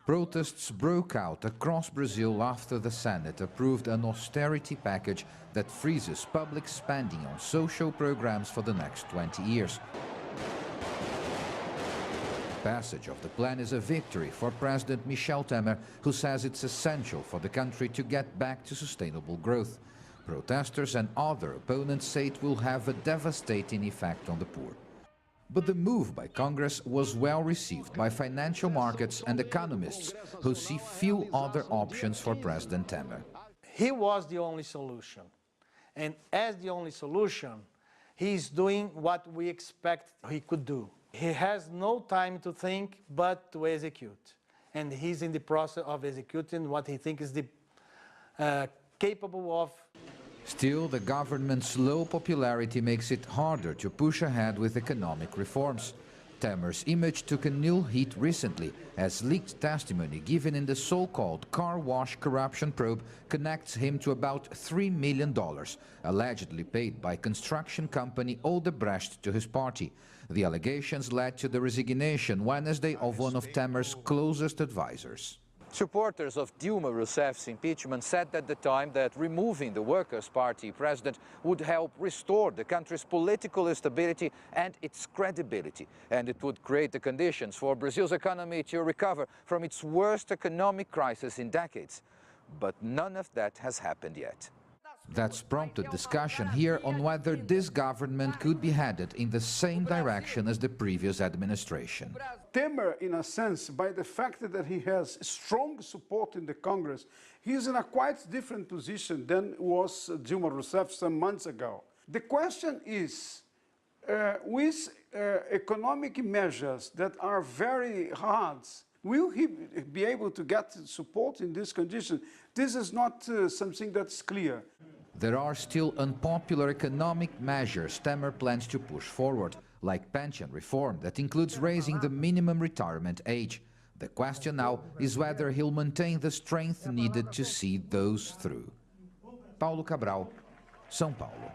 Protests broke out across Brazil after the Senate approved an austerity package that freezes public spending on social programs for the next 20 years. Passage of the plan is a victory for President Michel Temer, who says it's essential for the country to get back to sustainable growth. Protesters and other opponents say it will have a devastating effect on the poor. But the move by Congress was well received by financial markets and economists, who see few other options for President Temer. He was the only solution. And as the only solution, he's doing what we expect he could do. He has no time to think but to execute. And he's in the process of executing what he thinks is capable of. Still, the government's low popularity makes it harder to push ahead with economic reforms. Temer's image took a new hit recently, as leaked testimony given in the so-called car wash corruption probe connects him to about $3 million, allegedly paid by construction company Odebrecht to his party. The allegations led to the resignation Wednesday of one of Temer's closest advisors. Supporters of Dilma Rousseff's impeachment said at the time that removing the Workers' Party president would help restore the country's political stability and its credibility, and it would create the conditions for Brazil's economy to recover from its worst economic crisis in decades. But none of that has happened yet. That's prompted discussion here on whether this government could be headed in the same direction as the previous administration. Temer, in a sense, by the fact that he has strong support in the Congress, he's in a quite different position than was Dilma Rousseff some months ago. The question is, with economic measures that are very hard, will he be able to get support in this condition? This is not something that's clear. There are still unpopular economic measures Temer plans to push forward, like pension reform that includes raising the minimum retirement age. The question now is whether he'll maintain the strength needed to see those through. Paulo Cabral, São Paulo.